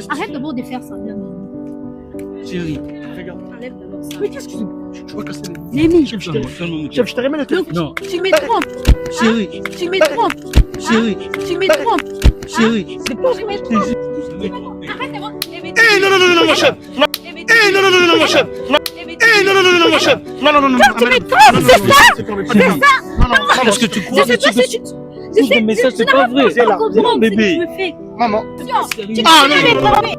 Arrête d'abord de faire ça. Chérie, Regarde. Enlève d'abord ça. mais qu'est-ce que tu vas casser les... Némi. Chef, je te remets le téléphone. Non. Tu me trompes. Chérie, Tu me trompes. chérie, Tu me trompes. chérie. C'est pas je me trompe. Arrête d'abord. Eh non, non, non, non, mon chef. Eh non, non, non, non, mon chef. Eh non, non, non, non, mon chef. Non, non, non, non. Tu me trompes, c'est ça. C'est ça. Non, non, Qu'est-ce que tu crois? Je sais pas si tu... Mais ça, c'est pas vrai. C'est là, comprendre ce que bébé. tu me fais. Maman. Tu Ah, me non, non, non. trompé.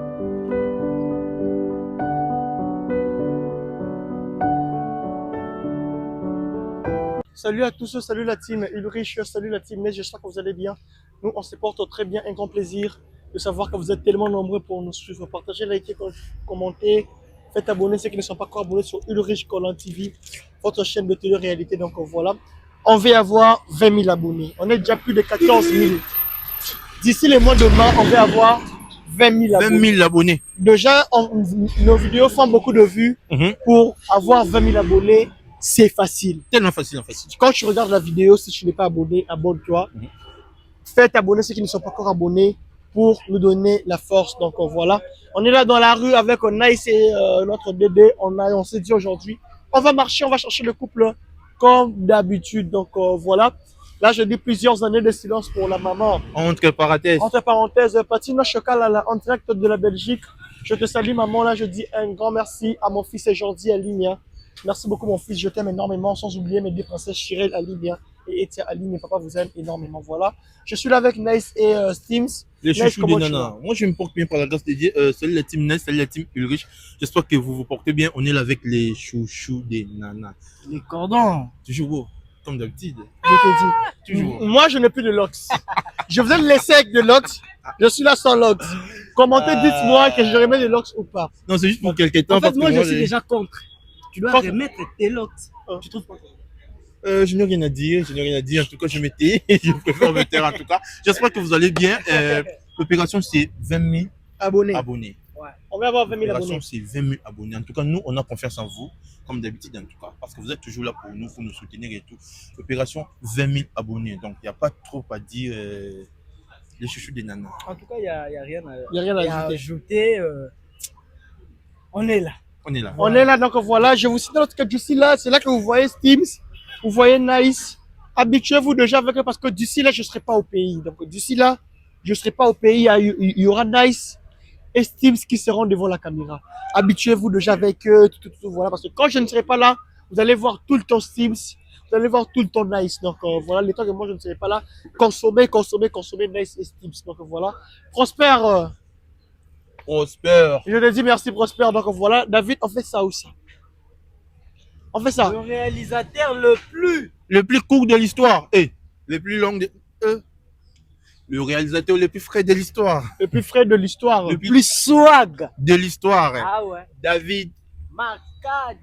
Salut à tous, salut la team Ulrich, salut la team Nes, j'espère que vous allez bien. Nous, on se porte très bien, un grand plaisir de savoir que vous êtes tellement nombreux pour nous suivre. Partagez, likez, commentez, faites abonner ceux qui ne sont pas encore abonnés sur Ulrich Collant TV, votre chaîne de télé-réalité. Donc voilà, on va avoir 20 000 abonnés. On est déjà plus de 14 000. D'ici le mois de mars, on va avoir 20 000 abonnés. 20 000 abonnés. Déjà, nos vidéos font beaucoup de vues. Pour avoir 20 000 abonnés, c'est facile. Tellement facile en fait. Quand tu regardes la vidéo, si tu n'es pas abonné, abonne-toi. Faites abonner ceux qui ne sont pas encore abonnés pour nous donner la force. Donc voilà, on est là dans la rue avec Nice et notre Dédé. On s'est dit aujourd'hui, on va marcher, on va chercher le couple comme d'habitude. Donc voilà, là je dis plusieurs années de silence pour la maman. Entre parenthèses. Entre parenthèses, Patino Chocal en direct de la Belgique. Je te salue maman, là je dis un grand merci à mon fils Jordi Aligne. Merci beaucoup mon fils, je t'aime énormément, sans oublier mes deux princesses Chirel Aligne et Etia Aligne. Papa vous aime énormément, voilà. Je suis là avec Nice et Steams. Les Nice, chouchous des comment tu nanas. vas? Moi, je me porte bien par la grâce de Dieu. Salut la team Ness, salut la team Ulrich. J'espère que vous vous portez bien. On est là avec les chouchous des nanas. Les cordons. Toujours beau, comme d'habitude. Je te dis. Toujours. Moi je n'ai plus de locks. Je vous ai laissé avec de locks. Je suis là sans locks. Commentez, dites-moi que je remets des locks ou pas. Non, c'est juste pour quelques temps. En fait, parce moi, que je suis déjà contre. Tu dois Contre. remettre tes locks. Tu trouves pas? Je n'ai rien à dire. Je n'ai rien à dire. En tout cas, je m'étais. Je préfère me taire en tout cas. J'espère que vous allez bien. L'opération, c'est 20 000 Abonnés. abonnés. Ouais. On va avoir 20 000 L'opération, abonnés. c'est 20 000 abonnés. En tout cas, nous, on a confiance en vous, comme d'habitude, en tout cas, parce que vous êtes toujours là pour nous soutenir et tout. L'opération, 20 000 abonnés. Donc, il n'y a pas trop à dire les chouchous des nanas. En tout cas, il n'y a rien Il n'y a rien à ajouter. ajouter. On est là. On est là. On est là, donc voilà, je vous cite notre cas d'ici là, c'est là que vous voyez Steams, vous voyez Nice. Habituez-vous déjà avec eux parce que d'ici là, je ne serai pas au pays. Donc d'ici là, je ne serai pas au pays, il y aura Nice et Steams qui seront devant la caméra. Habituez-vous déjà avec eux, tout, voilà, parce que quand je ne serai pas là, vous allez voir tout le temps Steams, vous allez voir tout le temps Nice. Donc voilà, les temps que moi je ne serai pas là, consommez Nice et Steams. Donc voilà, Prosper. Prosper. Je te dis merci Prosper. Donc voilà, David, on fait ça aussi. On fait ça. Le réalisateur Le plus court de l'histoire. Et le plus long de. Le réalisateur le plus frais de l'histoire. Le plus frais de l'histoire. Le plus swag. de l'histoire. Ah ouais. David. Marcade.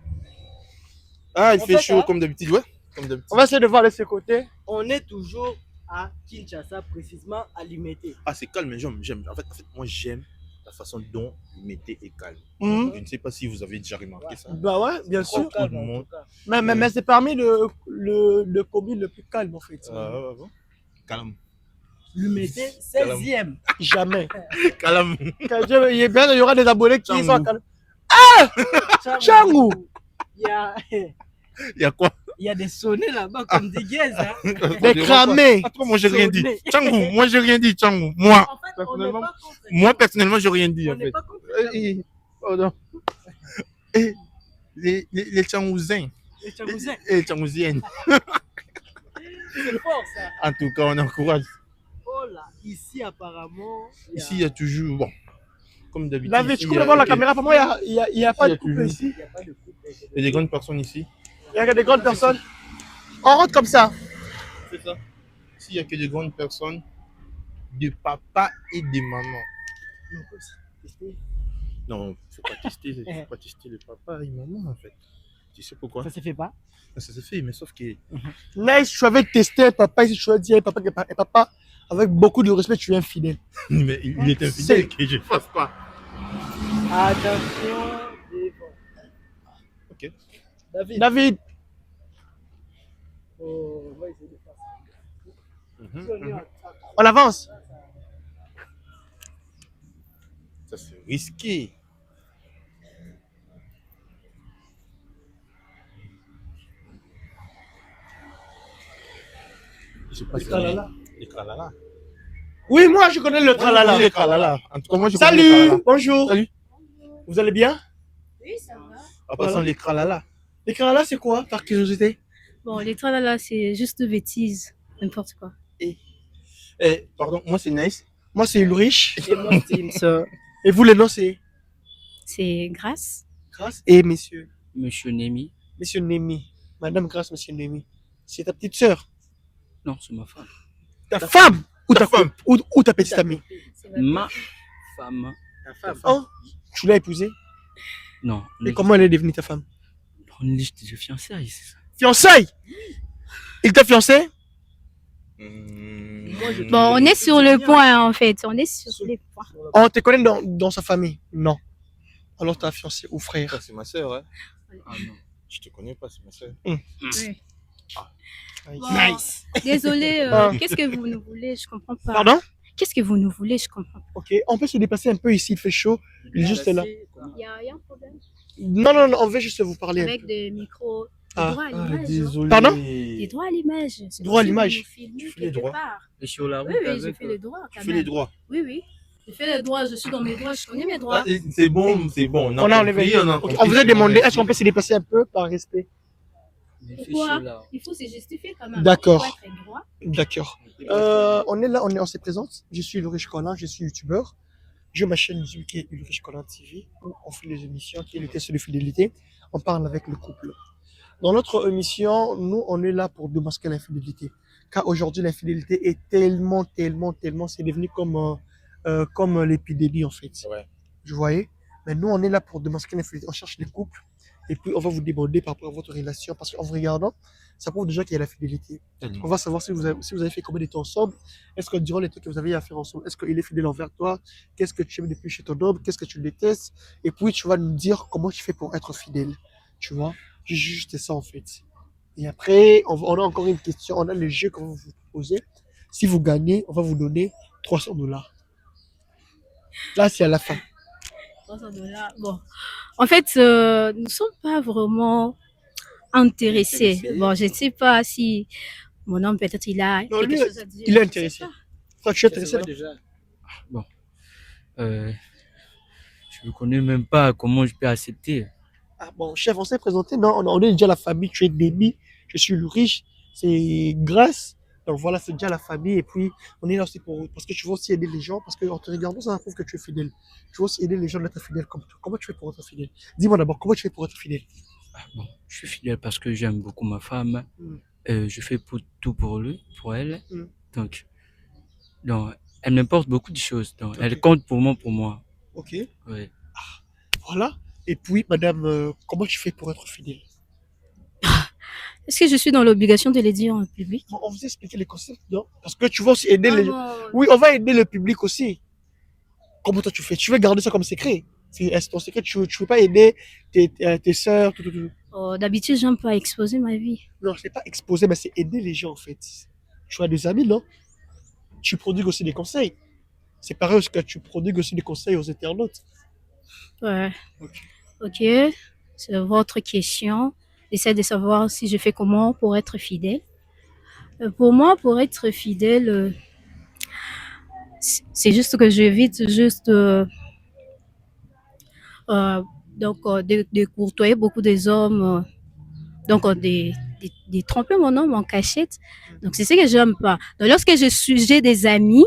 Ah, il En fait fait, chaud hein. comme d'habitude, ouais. Comme d'habitude. On va essayer de voir de ce côté. On est toujours à Kinshasa, précisément à Limité. Ah, c'est calme, mais j'aime. En fait, moi, j'aime la façon dont Mété est calme. Je ne sais pas si vous avez déjà remarqué ça. Bah ouais, bien sûr. Tout le monde. Mais c'est parmi le commis le plus calme en fait. Bon. Calme. Limité, 16e. Jamais. Calme. Il y aura des abonnés qui Changu. sont calmes. Ah Changu. Il y a quoi? Il y a des sonnets là-bas comme des guaises. Hein. Des cramés. Attends, moi, j'ai rien dit. Sonné. Tchangou, moi, j'ai rien dit, Tchangou. Moi, En fait, on n'est pas contre. moi, personnellement, j'ai rien dit, On en n'est fait. pas contre. Oh non. Et les Tchangousiens. Les Tchangousiens. Et les Tchangousiennes. C'est fort ça. En tout cas, on encourage. Oh là, ici apparemment. Ici, il y a toujours, bon, comme d'habitude. David, ici, tu il y coupes a- d'abord la caméra. Pour moi, il n'y a pas de il y a couple toujours- ici. Il n'y a pas de couple. Il y a des grandes personnes ici. Il y a que des grandes personnes. On rentre comme ça. C'est ça. Ici, il n'y a que des grandes personnes, de papa et de maman. Non, il ne faut pas tester, le papa et maman, en fait. Tu sais pourquoi? Ça se fait pas. Ça se fait, mais sauf que. Nice, tu avais testé papa ici, tu as dit papa, et papa, avec beaucoup de respect, tu es infidèle. Mais il est infidèle que je ne fasse pas. Attention. Ok. David, On va essayer de faire ça. on avance. Ça, c'est risqué. Je sais pas Les si tralala. les tralala. Oui, moi, je connais le tralala. Les tralala. En tout cas, moi, je connais les Salut, tralala. bonjour. Salut. Vous allez bien? Oui, ça va. En passant, Voilà. les tralala. Les tralala, c'est quoi, par curiosité? Bon, les trois là, c'est juste de bêtises. N'importe quoi. Pardon, moi, c'est Nice. Moi, c'est Ulrich. Et moi, Steams. Et vous, le nom, c'est C'est grâce. Grâce et messieurs. Monsieur Nemi. Monsieur Nemi. Madame Grâce, monsieur Nemi. C'est ta petite sœur. Non, c'est ma femme. Ta femme ou ta femme ou ta petite amie. C'est Ma femme. Ta femme. Oh, tu l'as épousée. Non. Et comment elle est devenue ta femme? On est juste de fiançailles, c'est ça. Fiançailles. Il t'a fiancé? Bon, on est sur le point en fait. On est sur les points. On te connaît dans sa famille? Non. Alors t'as fiancé ou frère? Ça, c'est ma soeur. Hein. Ah non. Je te connais pas, c'est ma soeur. Oui. Bon, Nice. désolé, Ah. qu'est-ce que vous nous voulez? Je comprends pas. Pardon? Qu'est-ce que vous nous voulez? Je comprends pas. Ok, on peut se déplacer un peu ici, il fait chaud. Il est juste là. Il y a un problème Non, non, non, on veut juste vous parler. un avec peu. des micros. Ah. Des droits à l'image. hein. désolé. Pardon? Des droits à l'image. C'est Droits à possible de l'image. nous filmer Tu fais les quelque droits. part. Et sur la route Oui, oui, j'ai avec, fait les droits. Tu quand fais les même. droits. Oui, oui. J'ai fait les droits. Je suis dans mes droits. Je connais mes droits. Ah, c'est bon, c'est bon. On a enlevé. compris, on a Ok, compris. on vous a demandé, est-ce qu'on peut se déplacer un peu par respect? Mais fais Pourquoi? chaud là. Il faut se justifier quand même. D'accord. Il faut être droit. D'accord. On est là, on se présente. Je suis Ulrich Collin, je suis youtubeur. J'ai ma chaîne YouTube qui est Ulrich Collin TV, où on fait des émissions qui est le test de fidélité. On parle avec le couple. Dans notre émission, nous, on est là pour démasquer l'infidélité. Car aujourd'hui, l'infidélité est tellement, c'est devenu comme l'épidémie en fait. Ouais. Vous voyez? Mais nous, on est là pour démasquer l'infidélité. On cherche les couples et puis on va vous demander par rapport à votre relation. Parce qu'en vous regardant, ça prouve déjà qu'il y a l'infidélité. On va savoir si vous avez fait combien de temps ensemble. Est-ce que durant les temps que vous avez à faire ensemble, est-ce qu'il est fidèle envers toi? Qu'est-ce que tu aimes depuis chez ton homme? Qu'est-ce que tu détestes? Et puis tu vas nous dire comment tu fais pour être fidèle. Tu vois? Juste ça en fait. Et après, on a encore une question. On a le jeu qu'on va vous poser. Si vous gagnez, on va vous donner $300. Là, c'est à la fin. $300. Bon. En fait, nous ne sommes pas vraiment intéressés. Bon, je ne sais pas si mon homme, peut-être, il a Non, quelque lui, chose à dire. il est Je sais intéressé. pas. Toi, tu es intéressé, non? déjà. Bon. Je ne connais même pas comment je peux accepter. Ah bon, chef, on s'est présenté. Non, on est déjà la famille. Tu es Déby. Je suis le riche. C'est Grâce. Donc voilà, c'est déjà la famille. Et puis, on est là aussi parce que tu veux aussi aider les gens. Parce qu'en te regardant, ça prouve que tu es fidèle. Tu veux aussi aider les gens d'être fidèles comme toi. Comment tu fais pour être fidèle? Dis-moi d'abord, comment tu fais pour être fidèle? Ah, bon, je suis fidèle parce que j'aime beaucoup ma femme. Mm. Je fais tout pour lui, pour elle. Mm. Donc, elle m'importe beaucoup de choses. Donc, Ok. elle compte pour moi. Ok. Ouais. Voilà. Et puis, madame, comment tu fais pour être fidèle? Est-ce que je suis dans l'obligation de les dire en public? On vous a expliqué les concepts, non? Parce que tu vas aussi aider les gens. bon. Oui, on va aider le public aussi. Comment toi tu fais? Tu veux garder ça comme secret? C'est ton secret, tu veux pas aider tes sœurs, tout. Oh, d'habitude, j'aime pas exposer ma vie. Non, c'est pas exposer, mais c'est aider les gens en fait. Tu as des amis, non? Tu prodigues aussi des conseils. C'est pareil aussi que tu prodigues aussi des conseils aux internautes. Ouais. Ok. Ok. C'est votre question. J'essaie de savoir si je fais comment pour être fidèle. Pour moi, pour être fidèle, c'est juste que j'évite juste de courtoyer beaucoup des hommes, de tromper mon homme en cachette. Donc c'est ce que j'aime pas. Donc lorsque j'ai des amis,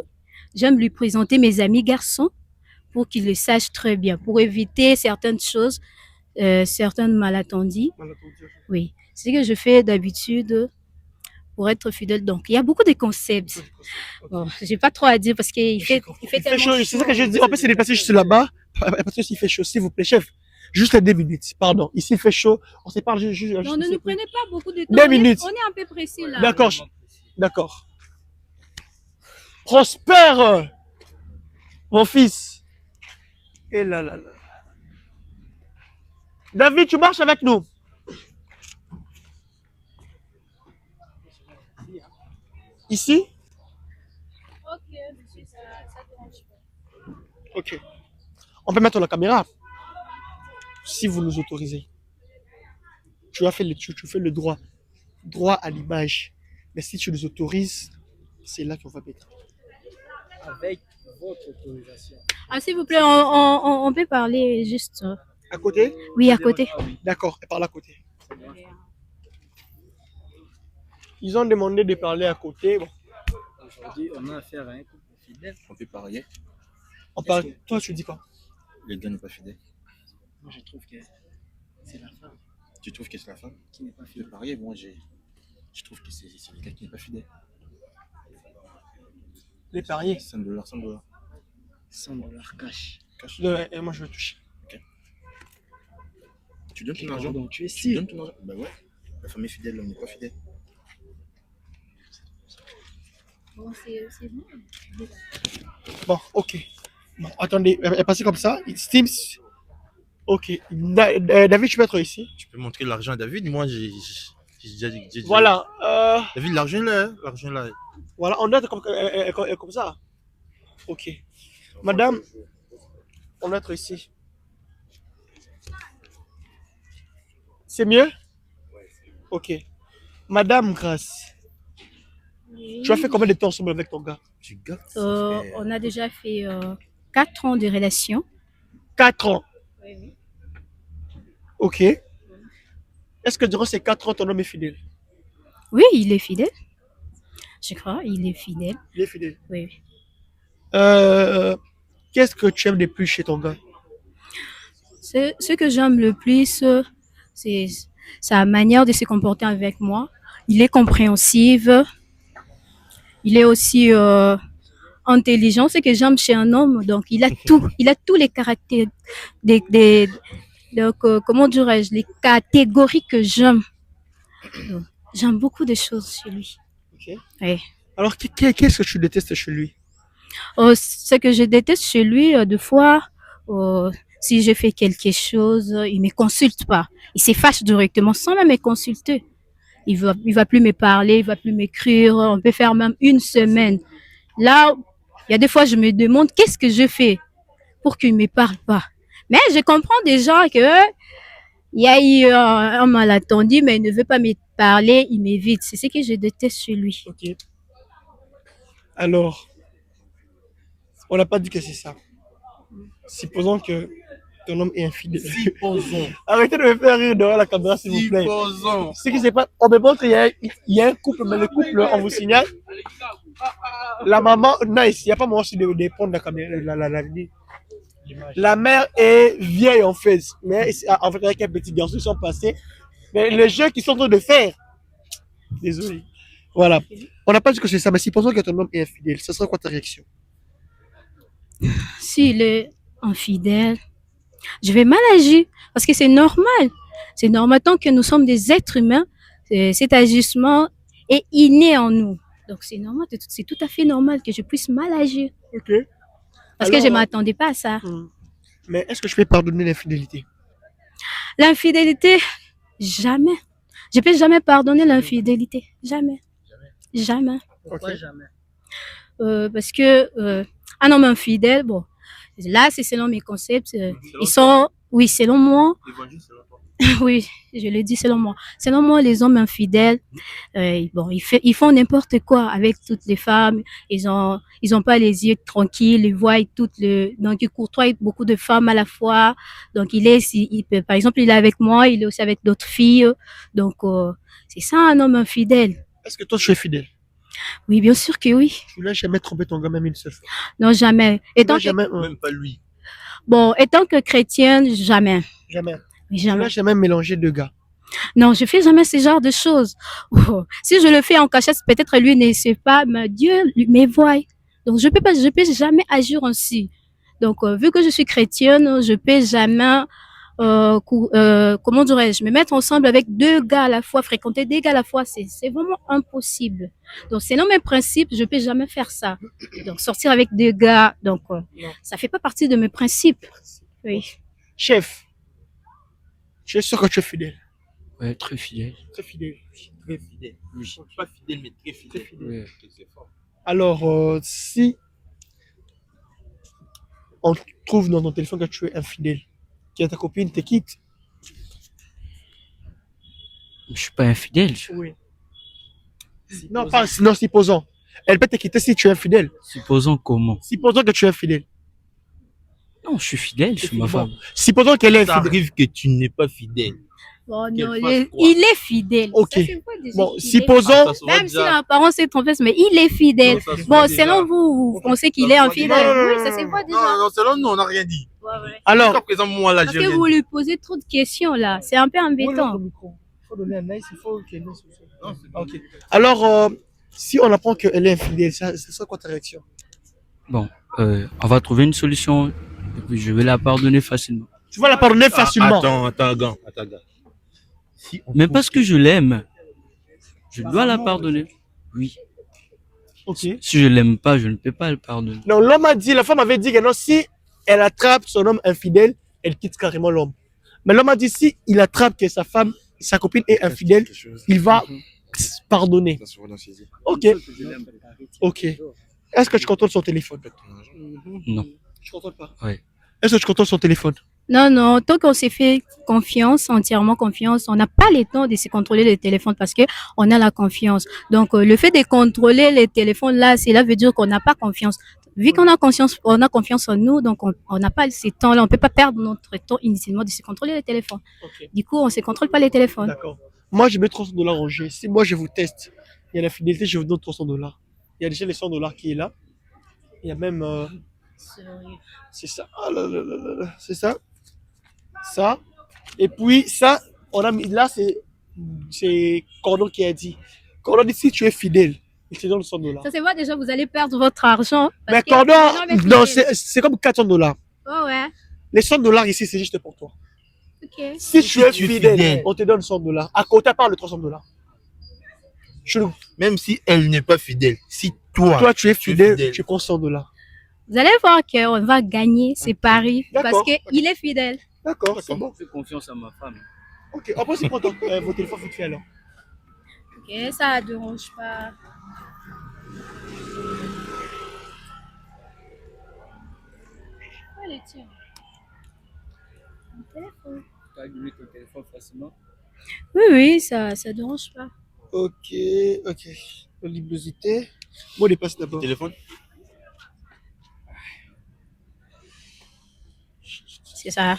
j'aime lui présenter mes amis garçons pour qu'ils le sachent très bien, pour éviter certaines choses, certaines malentendus. Oui, c'est ce que je fais d'habitude pour être fidèle. Donc il y a beaucoup de concepts. Bon, j'ai pas trop à dire parce qu'il fait tellement chaud. C'est chaud. ça que j'ai dit. On peut se déplacer juste là-bas. Parce que s'il fait chaud, s'il vous plaît, chef. Juste 2 minutes. Pardon. Ici, il fait chaud. On se parle juste. Non, ne nous prenez pas beaucoup de temps. 2 minutes. On est un peu pressé là. D'accord. D'accord. Prospère, mon fils. Et là. David, tu marches avec nous. Ici? Ok, monsieur, ça dérange pas. Ok. On peut mettre la caméra. Si vous nous autorisez. Tu fais le droit à l'image. Mais si tu nous autorises, c'est là qu'on va mettre. Avec votre autorisation. Ah, s'il vous plaît, on peut parler juste. À côté? Oui, à côté. D'accord, et par là à côté. Ils ont demandé de parler à côté. Bon, Aujourd'hui, on a affaire à un couple fidèle. On peut parier. on parle. Toi, tu dis quoi? Le gars n'est pas fidèle. Moi, je trouve que c'est la femme Tu trouves que c'est la femme qui n'est pas de fidèle. parier? Moi, je trouve que c'est le gars qui n'est pas fidèle. Les parier. 5 $, 100 $. 100 $ cash. Cash. Et moi, je vais toucher. Tu donnes ton argent. Donc, tu es Tu sûr. donnes ton argent. Bah ouais. La femme est fidèle, l'homme n'est pas fidèle. Bon, c'est bon. Bon, ok. Bon, attendez, elle est passée comme ça. Steams. Ok. David, tu peux être ici. Tu peux montrer l'argent à David. Moi, j'ai déjà dit. Voilà. David, l'argent là. Hein. L'argent là. Voilà, on doit être comme ça. Ok. Madame, on doit être ici. C'est mieux? Ok. Madame Grace, tu as fait combien de temps ensemble avec ton gars? Tu gars. On a déjà fait 4 ans de relation. 4 ans. Oui. Ok. Est-ce que durant ces 4 ans, ton homme est fidèle? Oui, il est fidèle. Je crois, il est fidèle. Il est fidèle. Oui. Qu'est-ce que tu aimes le plus chez ton gars? Ce que j'aime le plus, c'est sa manière de se comporter avec moi. Il est compréhensif. Il est aussi intelligent. Ce que j'aime chez un homme, donc il a tout. Il a tous les caractères, donc, comment dirais-je, les catégories que j'aime. Donc, j'aime beaucoup de choses chez lui. Ok. Oui. Alors, qu'est-ce que tu détestes chez lui? Ce que je déteste chez lui, des fois, si je fais quelque chose, il me consulte pas. Il se fâche directement sans même me consulter. Il va plus me parler, il va plus m'écrire. On peut faire même une semaine. Là, il y a des fois, je me demande qu'est-ce que je fais pour qu'il me parle pas. Mais je comprends déjà que il y a eu un malentendu, mais il ne veut pas me parler, il m'évite. C'est ce que je déteste chez lui. Ok. Alors, on n'a pas dit que c'est ça. Supposons que ton homme est infidèle. Supposons. Arrêtez de me faire rire devant la caméra, s'il vous plaît. Supposons. Ce qui se passe, on me montre il y a un couple, mais le couple, on vous signale. La maman, nice, il n'y a pas moyen aussi de prendre la caméra, la mère est vieille en fait, mais en fait avec un petit garçon, ils sont passés. Mais les jeux qu'ils sont en train de faire, désolé. Voilà. On n'a pas dit que c'est ça, mais supposons que ton homme est infidèle, ce sera quoi ta réaction? S'il est infidèle, je vais mal agir parce que c'est normal. C'est normal tant que nous sommes des êtres humains, cet agissement est inné en nous. Donc c'est normal, c'est tout à fait normal que je puisse mal agir Ok. parce Alors, que je m'attendais pas à ça. Mais est-ce que je peux pardonner l'infidélité? L'infidélité, jamais. Je peux jamais pardonner l'infidélité, jamais, jamais. Pourquoi Ok. jamais? Parce que un homme infidèle, bon, là c'est selon mes concepts, ils sont, oui, selon moi. L'évangile, c'est là, toi. Oui, je le dis selon moi. Selon moi, les hommes infidèles, bon, ils font n'importe quoi avec toutes les femmes. Ils ont pas les yeux tranquilles. Ils voient donc ils courtoient beaucoup de femmes à la fois. Donc par exemple, il est avec moi, il est aussi avec d'autres filles. Donc c'est ça un homme infidèle. Est-ce que toi tu es fidèle? Oui, bien sûr que oui. Tu n'as jamais trompé ton gars même une seule fois? Non, jamais. Tu Étant n'as que, jamais, Même pas lui. bon, étant que chrétienne, jamais. jamais. Oui, Tu n'as jamais. jamais mélangé deux gars. Non, je fais jamais ce genre de choses. Oh, si je le fais en cachette, peut-être lui ne sait pas, mais Dieu me voit. Donc je peux jamais agir ainsi. Donc vu que je suis chrétienne, je peux jamais, comment dirais-je, me mettre ensemble avec deux gars à la fois, fréquenter deux gars à la fois, c'est vraiment impossible. Donc selon mes principes, je peux jamais faire ça. Donc sortir avec deux gars, donc ça fait pas partie de mes principes. Oui. Chef, tu es sûr que tu es fidèle? Ouais, très fidèle. Très fidèle. Très fidèle. Oui. Pas fidèle, mais très fidèle. Très fidèle. Ouais. Ok, c'est fort. Alors, si trouve dans ton téléphone que tu es infidèle, que ta copine te quitte. Je suis pas infidèle. Oui. Non, pas, non, supposons. Elle peut te quitter si tu es infidèle. Supposons comment? Supposons que tu es infidèle. Non, je suis fidèle, je suis ma femme. Supposons qu'elle est Ça infidèle. arrive que tu n'es pas fidèle. Bon, Qu'elle non, fasse quoi? il est fidèle. Ok. Ça, c'est pas déjà Bon, qu'il est- supposons. Ça se voit Même si déjà. l'apparence est trompeuse, mais il est fidèle. Non, ça se Bon, voit déjà. selon vous, vous pensez qu'il Ça est se voit infidèle. déjà. Oui, ça se voit déjà. Non, non, selon nous, on n'a rien dit. Ouais, ouais. Alors, Jusqu'à présent, moi, là, Parce j'ai que rien vous dit. lui posez trop de questions, là. C'est un peu embêtant. il faut donner un nice, il faut qu'elle laisse aussi. Non, c'est pas- Ok. Alors, si on apprend qu'elle est infidèle, ça sera quoi ta réaction? Bon, on va trouver une solution et puis je vais la pardonner facilement. Tu vas la pardonner Ah, facilement. Attends, gars. Si on Mais trouve parce que je l'aime, je dois la pardonner. Oui. Ok. Si je l'aime pas, je ne peux pas le pardonner. Non, l'homme a dit, la femme avait dit que non, si elle attrape son homme infidèle, elle quitte carrément l'homme. Mais l'homme a dit, si il attrape que sa femme, sa copine est infidèle, il va pardonner. Ok. Ok. Est-ce que tu contrôles son téléphone? Non. Je contrôle pas. Ouais. Est-ce que tu contrôles son téléphone? Non, non, tant qu'on s'est fait confiance, entièrement confiance, on n'a pas le temps de se contrôler le téléphone parce que on a la confiance. Donc, le fait de contrôler les téléphones là, cela veut dire qu'on n'a pas confiance. Vu qu'on a confiance en nous, donc on n'a pas ce temps-là, on peut pas perdre notre temps inutilement de se contrôler les téléphones. Ok. Du coup, on se contrôle pas les téléphones. D'accord. Moi, je mets 300 $ en jeu. Si moi, je vous teste, il y a la fidélité, je vous donne 300 $. Il y a déjà les 100 $ qui est là. Il y a même... c'est ça. Ah là là là là là. C'est ça. Ça. Et puis, ça, on a mis... Là, c'est Cordon qui a dit. Cordon dit, si tu es fidèle, il te donne 100 $. Ça se voit déjà, vous allez perdre votre argent. Mais parce que Cordon, l'homme est non, fidèle. c'est comme 400 $. Oh ouais, Les 100 $ ici, c'est juste pour toi. ok. Si tu es tu es fidèle, fidèle. on te donne 100 $. À côté, à part le 300 $. Même si elle n'est pas fidèle, si toi, Toi, tu es tu es fidèle, fidèle. tu prends 100 $. Vous allez voir qu'on va gagner ces paris parce D'accord. qu'il est fidèle. D'accord, c'est bon. Je fais confiance à ma femme. Ok, après, c'est pour vos téléphones vite fait alors. Ok, ça ne dérange pas. Allez, tiens. Mon téléphone. Tu as donné ton téléphone facilement. Oui, oui, ça ne dérange pas. Ok, ok. Luminosité. Moi, on passe d'abord. téléphone. C'est ça.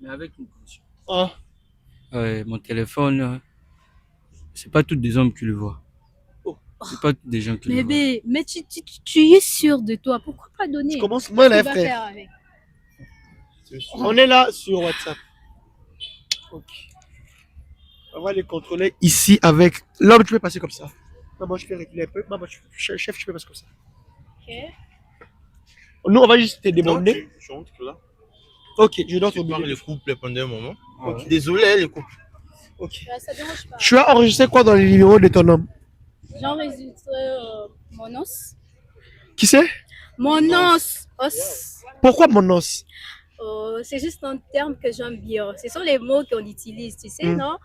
Mais avec une condition. Ah, Mon téléphone, c'est pas tous des hommes qui le voient. Oh. C'est pas tous des gens qui le voient. Bébé, mais tu es sûr de toi. Pourquoi pas donner? je commence moi là, Qu'est-ce que tu vas frère. faire avec? On est là sur WhatsApp. Ok. On va les contrôler ici avec. Là, tu peux passer comme ça. Maman, je peux reculer un peu. Maman, chef, tu peux passer comme ça. Ok. Nous, on va juste te Non, demander. je rentre là. Ok, je dois te Tu parles demander. le couple pendant un moment. Ok. Désolé, le couple. Ok. Ça ne dérange pas. Tu as enregistré quoi dans les numéros de ton homme? J'enregistre mon os. Qui c'est? Mon os. Os. Pourquoi mon os? C'est juste un terme que j'aime bien. Ce sont les mots qu'on utilise, tu sais, Mm. non?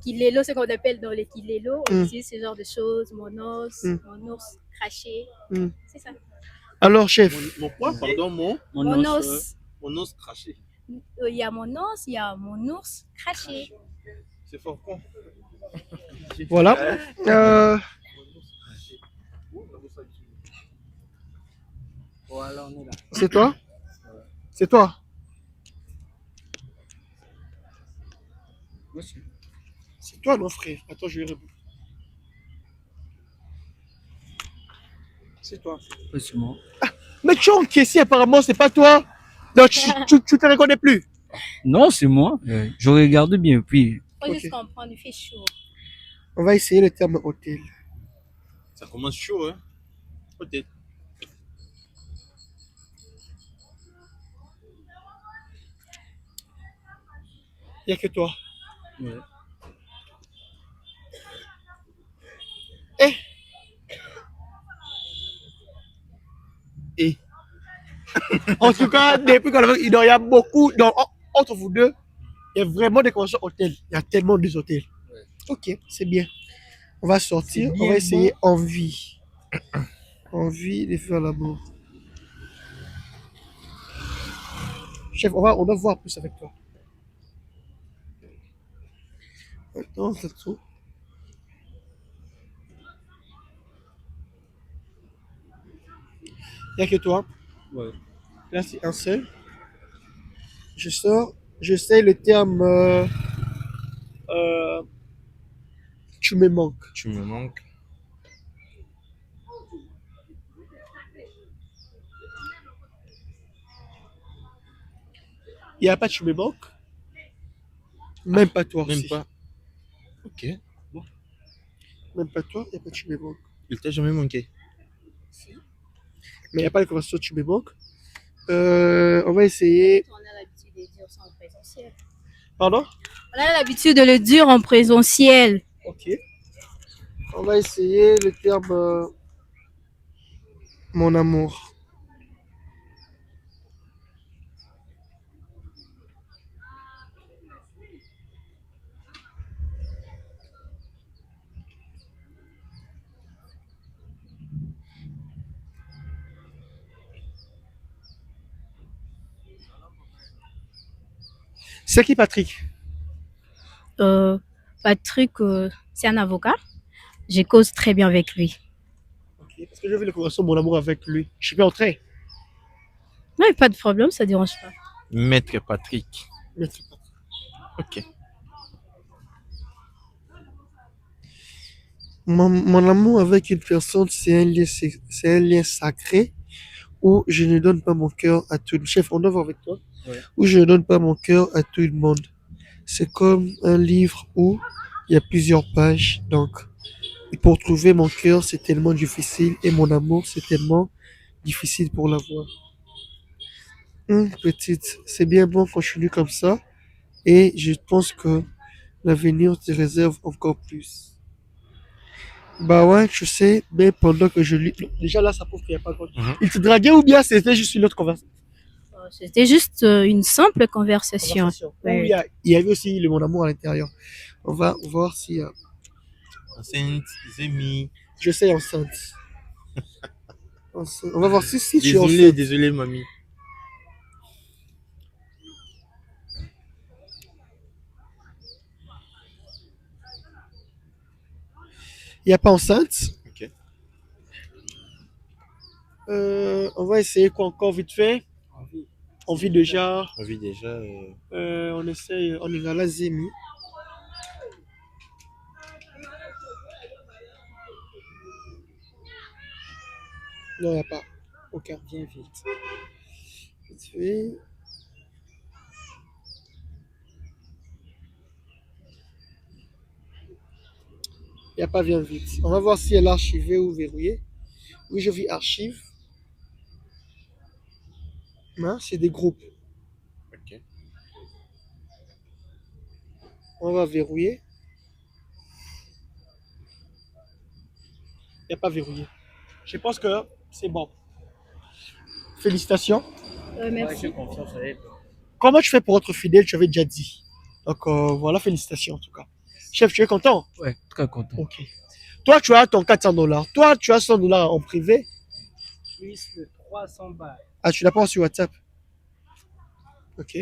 Kilelo, ce qu'on appelle dans les kilelo, on Mm. utilise ce genre de choses. Mon os, Mm. mon ours craché. Mm. C'est ça. Alors, chef. Mon quoi, pardon, Mon os. mon os craché. Il y a mon os, il y a mon ours craché. C'est fort con. Voilà. Voilà, on est là. C'est toi? C'est toi? C'est toi, non, frère? Attends, je vais répondre. C'est toi. C'est moi. Mais tu es encaissé, apparemment, c'est pas toi. Donc, tu te reconnais plus. Non, c'est moi. Je regarde bien, puis Faut Ok. juste comprendre, il fait chaud. On va essayer le terme hôtel. Ça commence chaud, hein. Peut-être. Il n'y a que toi. Ouais. Eh. Eh. En tout cas, depuis qu'on a il y a beaucoup, entre vous deux, il y a vraiment des conventions hôtels. Il y a tellement des hôtels. Ok, c'est bien. On va sortir, C'est on va bien essayer envie. Envie de faire l'amour. Chef, on va voir plus avec toi. Attends, c'est tout. Il n'y a que toi. Ouais. Là, c'est un seul. Je sors, je sais le terme euh, tu me manques. Tu me manques. Il n'y a pas tu me manques. Même pas toi Même aussi. pas. Ok. Même pas toi, il n'y a pas tu me manques. Il t'a jamais manqué. Mais il n'y a pas de conversation tu me manques. On va essayer. On a l'habitude de dire ça en présentiel. Pardon? On a l'habitude de le dire en présentiel. Ok. On va essayer le terme mon amour. C'est qui Patrick? Patrick, c'est un avocat. Je cause très bien avec lui. Ok. Parce que j'ai vu la conversation mon amour avec lui. Je suis bien entré. Non, pas de problème, ça dérange pas. Maître Patrick. Maître Patrick. Ok. Mon amour avec une personne, c'est un lien sacré où je ne donne pas mon cœur à tout le monde. Chef, on doit voir avec toi. Ouais. Où je ne donne pas mon cœur à tout le monde. C'est comme un livre où il y a plusieurs pages. Donc, pour trouver mon cœur, c'est tellement difficile. Et mon amour, c'est tellement difficile pour l'avoir. Petite, c'est bien bon, continue comme ça. Et je pense que l'avenir te réserve encore plus. Bah ouais, je sais, mais pendant que je lis. Déjà là, ça prouve qu'il n'y a pas de. Il te draguait ou bien c'était juste une autre conversation? C'était juste une simple conversation. Ouais. Ou il y avait aussi le mon amour à l'intérieur. On va voir si. Enceinte, Zemi. Je sais enceinte. On va voir si tu es Désolé, enceinte. désolé, mamie. Il n'y a pas enceinte. Ok. On va essayer quoi encore vite fait. On vit déjà. On vit déjà. On essaye. On est dans la Zémi. Non, il n'y a pas. Aucun. Viens vite. Vite fait. Il n'y a pas bien vite. On va voir si elle est archivée ou verrouillée. Oui, je vis archive. Hein, c'est des groupes. Ok. On va verrouiller. Il n'y a pas verrouillé. Je pense que c'est bon. Félicitations. Ouais, Merci. j'ai confiance en elle. Comment tu fais pour être fidèle? Tu avais déjà dit. Donc voilà, félicitations en tout cas. Chef, tu es content? Ouais, très content. Ok. Toi, tu as ton 400 $. Toi, tu as 100 $ en privé. Plus de 300 balles. Ah, tu l'as pas sur WhatsApp. Ok.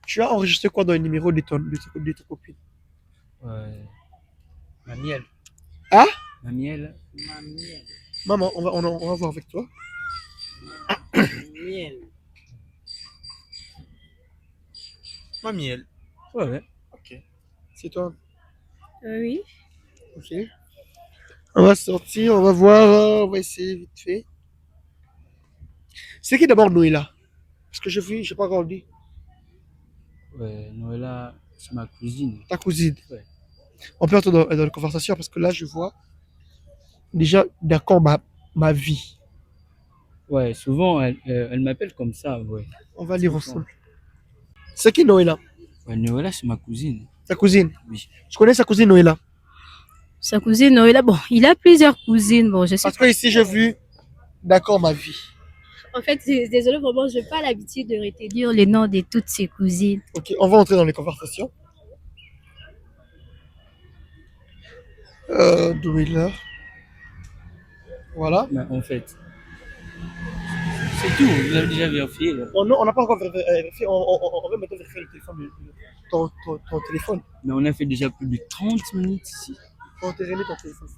Tu as enregistré quoi dans le numéro de ta copine? Ouais. Ma miel. Ah? Ma miel. Ma miel. Maman, on va voir avec toi. Miel. Ma miel. Ouais, ouais. Ok. C'est toi. Oui. Ok. On va sortir, on va voir, on va essayer vite fait. C'est qui d'abord Noëlla? Parce que j'ai pas grandi. Ouais, Noëlla, c'est ma cousine. Ta cousine. Ouais. On peut entrer dans la conversation parce que là, je vois déjà d'accord ma vie. Ouais, souvent, elle m'appelle comme ça, ouais. On va lire ensemble. C'est qui Noëlla? Ouais, Noëlla, c'est ma cousine. Ta cousine? Oui. Je connais sa cousine Noëlla. Sa cousine Noëlla, bon, il a plusieurs cousines. Bon, je sais Parce que ici, j'ai vu d'accord ma vie. En fait, désolé, vraiment, je n'ai pas l'habitude de retenir les noms de toutes ses cousines. Ok, on va entrer dans les conversations. Driller. Voilà. Mais en fait, c'est tout. Vous avez déjà vérifié. On n'a pas encore vérifié. On va maintenant vérifier le téléphone. Ton téléphone. Mais on a fait déjà plus de 30 minutes ici. On t'a remis ton téléphone.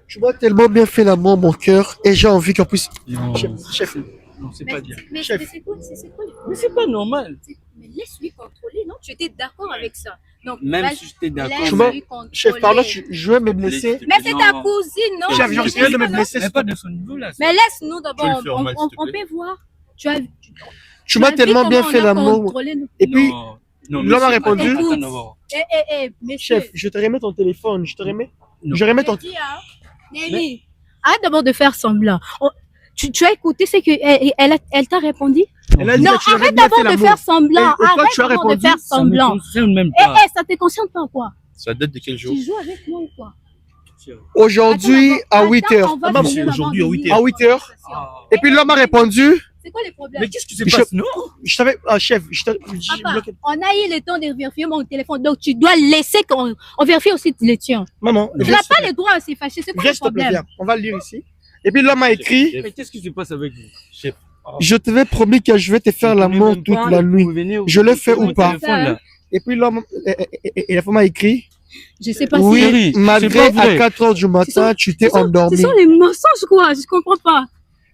Tu m'as tellement bien fait l'amour, mon cœur, et j'ai envie qu'on puisse. Non, Chef. non, c'est pas bien. Mais Chef. c'est quoi les Mais c'est pas normal. Mais laisse-lui contrôler, non? Tu étais d'accord avec ça. Donc, Même vas-y, si j'étais d'accord. laisse-lui contrôler. Chef, pardon, je vais me blesser. Mais c'est ta Non. cousine, non? Chef, je risque de me Non. blesser. Mais pas de son niveau là. Mais laisse-nous d'abord, Tu peux le faire mal, s'il te on plaît. peut voir. Tu as Tu m'as vu tellement bien comment fait on a l'amour. contrôlé nos- Et puis, non, l'homme monsieur, a répondu. attends d'abord. messieurs. chef, je te remets ton téléphone. Je te remets. Non. Je remets ton. J'ai dit, hein, Némi, arrête d'abord de faire semblant. Tu as écouté ce que elle t'a répondu? Elle a dit Non, que tu avais arrête bien fait d'abord de l'amour. faire semblant. Et toi, Arrête tu as d'abord de répondu, faire Ça me semblant. concerne même Eh, pas. ça te concerne pas quoi? Ça date de quel jour? Tu joues avec moi ou quoi? Aujourd'hui à 8h. On va Ah, maman, finir aujourd'hui d'abord à de 8 heures. À 8 heures. Ah. Et puis l'homme a répondu. C'est quoi les problèmes? Mais qu'est-ce qui se Je- passe? Non. Je t'avais. Ah, chef, je t'ai. Papa, on a eu le temps de vérifier mon téléphone, donc tu dois laisser qu'on vérifie aussi le tien. Maman, Tu n'as pas le droit à s'y fâcher, c'est quoi le Viens, s'il te plaît, problème? viens. On va le lire ici. Et puis l'homme a écrit. Mais qu'est-ce qui se passe avec vous? Chef, Je t'avais promis que je vais te faire l'amour toute la nuit. Je le fais ou pas? Et puis l'homme et la femme a écrit. Je sais pas Oui, Chérie, malgré c'est pas vrai. à 4h du matin, tu t'es ce endormi. sont les mensonges quoi, je comprends pas.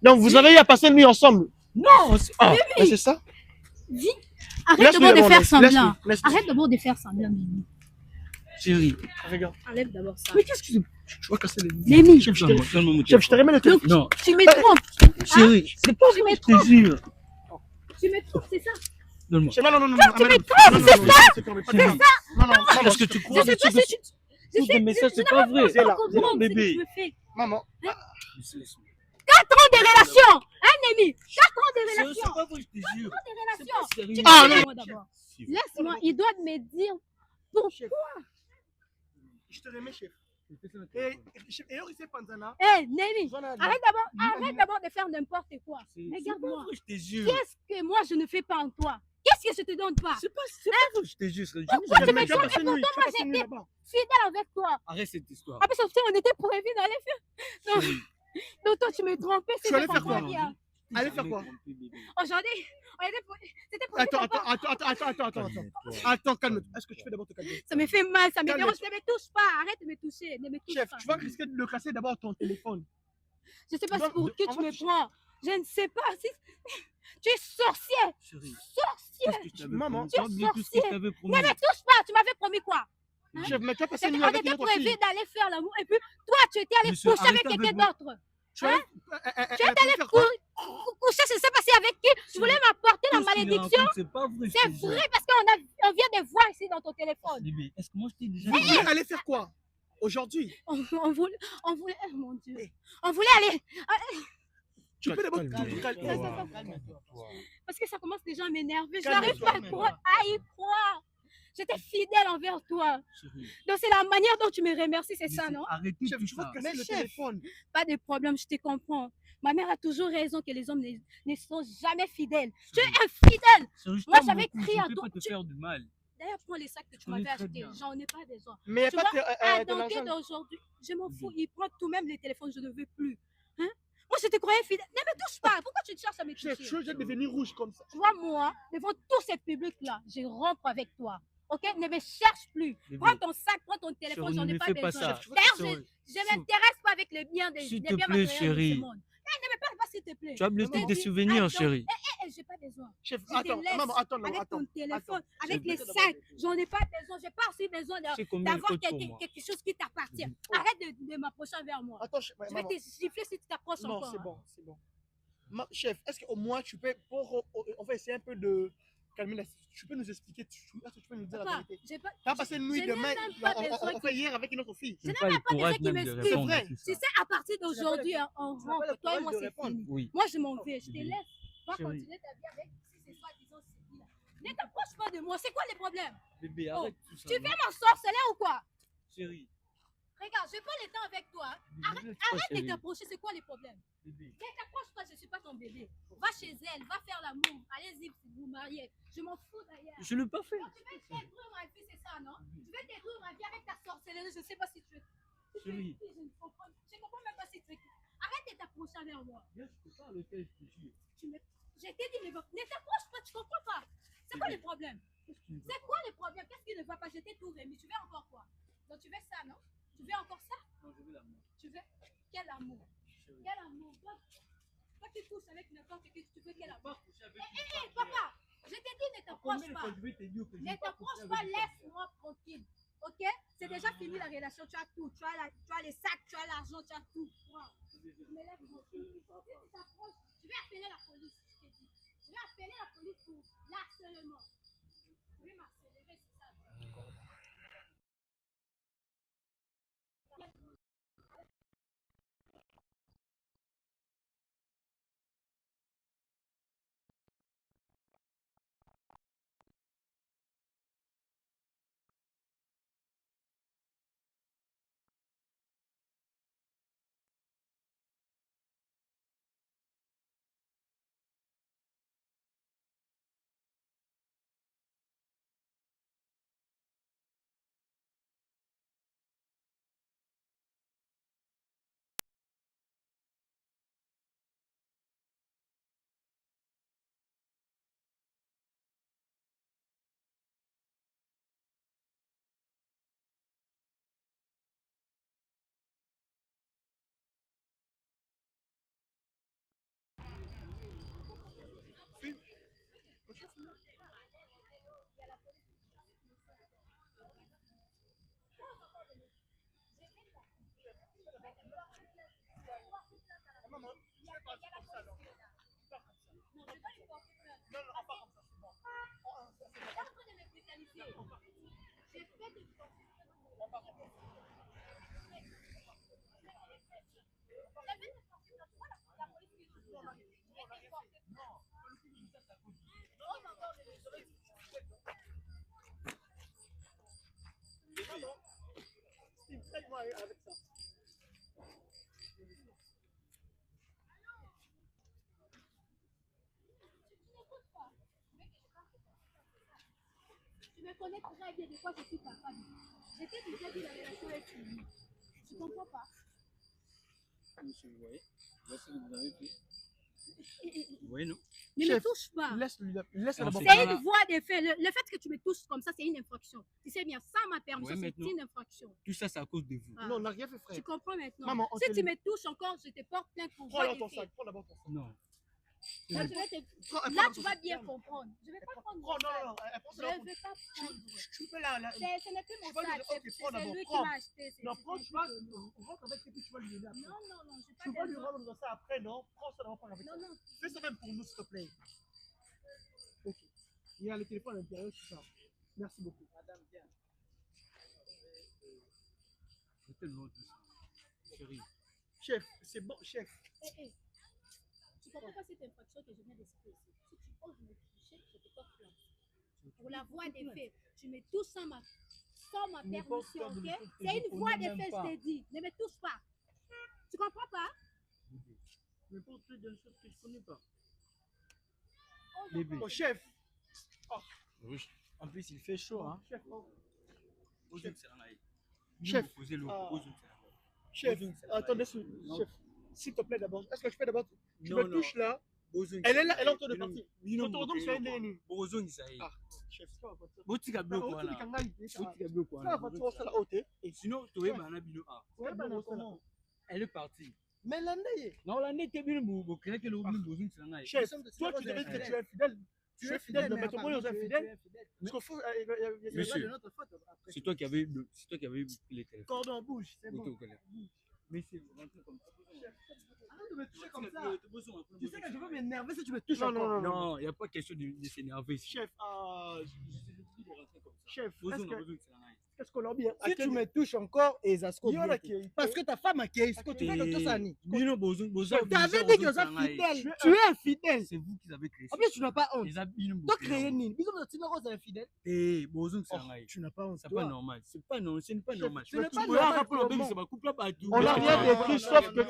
Donc vous avez eu à passer une nuit ensemble. Non, Ah, c'est ça? Arrête Laisse-lui d'abord de répondre, faire semblant. laisse-lui. Arrête d'abord de faire semblant, Mimi. chérie. Regarde. Enlève d'abord ça. Mais qu'est-ce que c'est? Tu vas casser les Mimi, Chef, je Calme-moi, te calme-moi, mon chef, je te remets le téléphone. Non, tu me trompes. chérie, c'est pas Tu me vrai, je trompes. te jure. Tu me trompes, c'est ça? Donne-moi. Chef, non, non, non, non. Tu me non, trompes, non, c'est non, ça? non, non, non, non, non, Est-ce que tu Je crois sais pas si tu... Je tous sais tes messages, c'est pas vrai. C'est là. comprendre ce que bébé. tu me fais. Maman. 4 ans de relation, hein, Némi? 4 ans de C'est relation. pas vrai, je te jure. De relation. C'est Tu pas sérieux. laisse-moi d'abord. Laisse-moi, il doit me dire pourquoi. Je te remets, chef. Et il s'est Panzana. Hé, Némi, arrête d'abord de faire n'importe quoi. C'est Regarde-moi. pas vrai, je te jure. Qu'est-ce que moi je ne fais pas en toi? Qu'est-ce que je te donne pas? C'est pas vrai, je te jure. Pourquoi tu me Tu vas trompes? passer Et une nuit. pourtant, Tu vas moi passer une nuit j'étais là-bas. fidèle avec toi. Arrête cette histoire. En plus, on était prévenus d'aller faire. Non. Chérie, Donc, toi, tu me trompais. Tu allais faire quoi? vendredi, hein. Allez faire quoi? Aujourd'hui, on était c'était pour Attends. Attends, calme-toi. Est-ce que tu fais d'abord te calmer? Ça me fait mal, ça me Calme-toi. dérange. Ne me touche pas. Arrête de me toucher. Ne me touche Chef, pas. tu vas risquer de le casser d'abord ton téléphone. Je sais pas Donc, pour qui en tu fait, me prends. Je ne sais pas si. Tu es sorcier. chérie, Sorcier. qu'est-ce que je t'avais Maman, promis? Tu as oublié tout ce que je t'avais promis. Ne me touche pas. Tu m'avais promis quoi? Hein? Chef, mais tu vas passer On une nuit avec une était autre prévenus fille. d'aller faire l'amour. Et puis, toi, tu étais allé Monsieur, coucher avec arrête quelqu'un avec d'autre. Tu vas Tu es allé coucher, je ne sais pas si avec qui. Tu voulais m'apporter la malédiction. C'est pas vrai. C'est vrai parce qu'on vient de voir ici dans ton téléphone. Bébé, est-ce que moi je t'ai déjà Vous dit? voulez aller faire quoi? Aujourd'hui? On voulait, oh mon Dieu. On voulait aller. Tu peux d'abord Calme-toi. Parce que ça commence déjà à m'énerver. Je Calme-toi, n'arrive pas à y croire. J'étais fidèle envers toi. Chérie, Donc c'est la manière dont tu me remercies, c'est ça, non? arrêtez Chef, tout tu vas ça. te casser le chef. téléphone. Pas de problème, je te comprends. Ma mère a toujours raison que les hommes ne sont jamais fidèles. Tu es infidèle. Chérie, je Moi, t'aime j'avais beaucoup, crié je à peux toi, pas te tu- faire du mal. D'ailleurs, prends les sacs que tu Je connais m'avais très achetés. bien. J'en ai pas besoin. Mais il n'y a Tu pas vois, de à ton dater argent. d'aujourd'hui, je m'en fous. Il prend tout même les téléphones, je ne veux plus. Hein? Moi, je te croyais fidèle. Ne me touche pas. Pourquoi tu cherches à me Chef, toucher? je vais devenir rouge comme ça. Tu vois, moi, devant tout ce public-là, je rentre avec toi. Ok? Ne me cherche plus. Bébé, Prends ton sac, prends ton téléphone, chérie, j'en ai ne pas fais pas besoin. ça. D'ailleurs, Chérie, je ne m'intéresse pas avec les biens des S'il biens te plaît, matériels de chérie. ce monde. Ne me parle pas, s'il te plaît. tu as oublié Maman, des souvenirs, attends. chérie. J'ai pas besoin. Chef, Je te attends, laisse maman, attends, avec attends. ton téléphone, attends. avec Je les vais te sacs, j'en ai pas besoin. J'ai pas aussi besoin Tu sais combien il d'avoir faut pour moi. quelque chose qui t'appartient. Arrête de m'approcher vers moi. Attends, Je vais maman. te gifler si tu t'approches Non, encore. c'est bon, c'est bon. Chef, est-ce qu'au moins tu peux, on va essayer un peu de calmer la situation. Tu peux nous expliquer, est-ce que tu peux nous dire la Papa, vérité? j'ai pas. Tu as passé une nuit je n'ai demain, même pas besoin on fait hier avec une autre fille. Je n'ai n'ai pas le même pas courage besoin même qu'il de m'explique. répondre à tout Tu ça. sais, à partir d'aujourd'hui, hein, on Tu n'as pas rentre. le Toi et moi, courage de c'est répondre. fini. Oui. Moi, je m'en vais. Je te Oui. laisse. Va Chérie. continuer ta vie avec ces soi-disant filles-là. Ne t'approche pas de moi. C'est quoi les problèmes? Bébé, Oh, arrête tout ça. Tu non? veux m'ensorceler ou quoi? Chérie. Regarde, j'ai pas le temps avec toi. Hein. Bébé, laisse pas, Arrête de chérie. t'approcher. C'est quoi les problèmes? Bébé. Ne t'approche pas, je ne suis pas ton bébé. Va chez elle, va faire l'amour. Allez-y, vous mariez. Je m'en fous d'ailleurs. Je ne l'ai pas fait. Donc, tu veux détruire ma vie, c'est ça, non? Tu veux détruire ma vie avec ta sorcellerie, je ne sais pas si tu es. Chérie. Je ne comprends, même pas si tu es. Arrête de t'approcher vers moi. Je peux pas le faire, je te jure. Je t'ai dit, ne t'approche pas, tu comprends pas. C'est quoi le problème? C'est quoi le problème? Qu'est-ce qui ne va pas? Je t'ai tout remis. Tu veux encore quoi? Donc tu veux ça, non? Tu veux encore ça? Non, je veux l'amour. Tu veux quel amour? Quel amour? Toi qui touches avec n'importe qui, tu veux quel amour? Hé, papa, je t'ai dit, ne t'approche pas. Ne t'approche pas, laisse-moi tranquille. Ok? C'est déjà fini la relation. Tu as tout. Tu as les sacs, tu as l'argent, tu as tout. Mais laisse-moi. Si tu t'approches, je vais appeler la police. Je t'ai dit. Je vais appeler la police pour l'harcèlement. Je vais m'harceler, c'est ça. Avec ça. Tu me connais très bien de quoi je suis capable. J'étais déjà dit la relation est finie. Tu comprends pas? Monsieur, vous voyez? Voici ce que vous avez fait. Vous voyez, non? Ne me touche pas. Laisse-le Non, d'abord. C'est une voie de fait. Le fait que tu me touches comme ça, c'est une infraction. Tu sais bien, sans ma permission, Ouais, c'est maintenant. une infraction. Tout ça, c'est à cause de vous. Ah. Non, on n'a rien fait, frère. Tu comprends maintenant? Maman, on Si te tu le- me touches encore, je te porte plainte pour Prends voie là de ton fait. sac. Prends d'abord ton sac. Non. Là, je vais te- Prends- là, prends tu ton vas sac. bien comprendre. Je ne vais pas prendre Prends, mon non, sac. non, non. Prends Je ça ne d'abord. vais pas prendre. Tu peux là. Ce n'est plus mon Tu vas lui sac. dire, ok, prends C'est d'abord, lui qui prends. m'a acheté. Non, prends, tu vas. On rentre avec ce que tu vas lui donner après. Non, non, non, je Tu n'ai vas pas lui besoin. rendre ça après, non? Prends ça d'abord, prends avec ça. Non, non. Fais ça même pour nous, s'il te plaît. Ok. Il y a le téléphone à l'intérieur, c'est ça. Merci beaucoup. Madame, viens. C'est tellement tout ça. Chérie. Chef, c'est bon, chef. Hé, hé. Tu comprends pas cette infraction que je viens d'expliquer ici. Si tu oses me toucher, je te porte plainte. Pour la voie des faits, tu me touches sans ma permission, ok? C'est une voie des faits, je t'ai dit. Ne me touche pas. Tu comprends pas? Mais pour plus de choses que je connais pas. Oh, Bébé. Oh, chef. En plus, il fait chaud, hein. Chef, oh. Ozone, c'est un aïe. Chef. Posez l'eau. Ah. Ozone, c'est un aïe. Chef, Ozone, c'est attendez, Non. chef. S'il te plaît d'abord. Est-ce que je peux d'abord. Tu Non, me non. touches là. Ozone, Elle est là, c'est elle est en un train de aïe. partir. Bino Retourne donc, c'est un déni. Ozone, c'est un aïe. Ah, chef, c'est pas votre. Botika bloc, Non, voilà. tu dis qu'il y a Botika bloc, ça voilà. va tu ça la haute. Et sinon, tu vois, Mana Bino A. Ouais, bah, non, comment? Elle est partie. Mais l'année. Non, l'année était bien, vous créez que le Ozone, c'est un aïe. Chef, toi, tu devais dire que tu es fidèle. Tu es fidèle, mais ton moyen, est fidèle. Parce qu'il faut. Monsieur, c'est toi qui avais pris les téléphones. Cordon bouge, c'est bon. Mais c'est rentré comme ça. Arrête de me toucher comme ça. Tu sais que je veux m'énerver si tu me touches encore. Non, il n'y a pas question de s'énerver ici. Chef, Je te dis de rentrer comme ça. chef, Ozone, est-ce que. Ozone, c'est un aïe. Qu'est-ce qu'on a bien? Si tu me touches encore, et ça se Il y en a qui- parce que ta femme a qui ce que tu fais que ça ni. Bino bozo bozo. Tu avais dit que ça fidèle. Tu es infidèle. C'est vous qui avez créé En ça. plus, tu n'as pas honte. Les abino Toi, créé ni. Bisous, tu n'as pas infidèle. Eh, bozo sangai. Tu n'as pas honte. C'est pas normal. C'est pas normal. C'est pas normal. Ce n'est pas Tu vois, normal, rappelons comment? c'est pas couple pas tout. On n'a rien décrit sauf que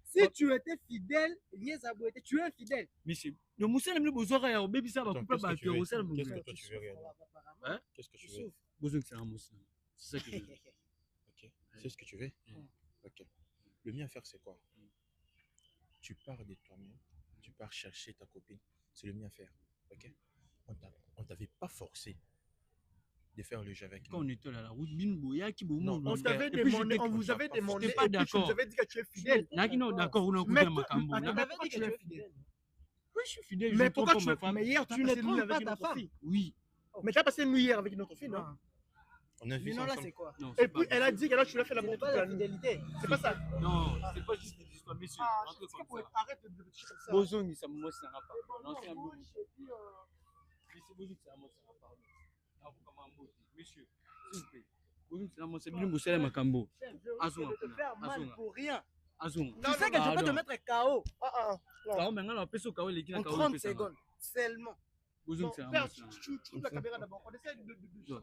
Si tu étais fidèle, tu es infidèle. Mais c'est le moussa le bozo ya baby ça va Donc, couple qu'est-ce pas que tu veux? tout. C'est le Qu'est-ce que moussa. toi tu veux réellement? Hein? Qu'est-ce que tu veux? Bozo c'est un moussa. C'est ça que je veux. Ok. C'est ce que tu veux? Ok. Le mieux à faire, c'est quoi? Tu pars de toi-même, tu pars chercher ta copine. C'est le mieux à faire. Ok? On t'avait pas forcé de faire le jeu avec Quand nous. on était à la route, bin boya qui bomo. Non, on t'avait Et puis, demandé, j'étais- on vous avait pas demandé, j'étais pas et puis tu d'accord. nous avais dit que tu es fidèle. Naki non d'accord, on a Mais coupé ma cambo. On t'avait dit que tu es fidèle. Oui, je suis fidèle. Mais je pourquoi trompe tu ma femme. Mais hier, tu Tu as ne passé une nuit trompes pas avec ta notre femme. fille. Oui. Mais tu as passé une nuit hier avec notre fille, non? On a vu Mais ça non, là, ensemble. c'est quoi? Non, Et c'est puis pas- elle a dit qu'elle a tu l'as fait la Ce bonne n'est toute pas la la nuit. fidélité. C'est pas ça. Non, c'est pas juste des histoires, messieurs. Un truc comme ça. Arrête de toucher comme ça. Bozong, ça me c'est un rapport. Non, c'est un peu. Mais c'est Bozong, c'est un mot, c'est un rapport. Non, vous comment un messieurs, s'il vous plaît. Bozong, c'est un mot, c'est bien Bozong, c'est un cambo. Azonga. De te faire mal Azonga. pour rien. Azonga. Tu sais que je peux te mettre KO Kao, maintenant, on peut se kao, les en 30 secondes. Seulement. Bozong, Non, c'est un père, mot. tu trouves la caméra d'abord. On essaie de.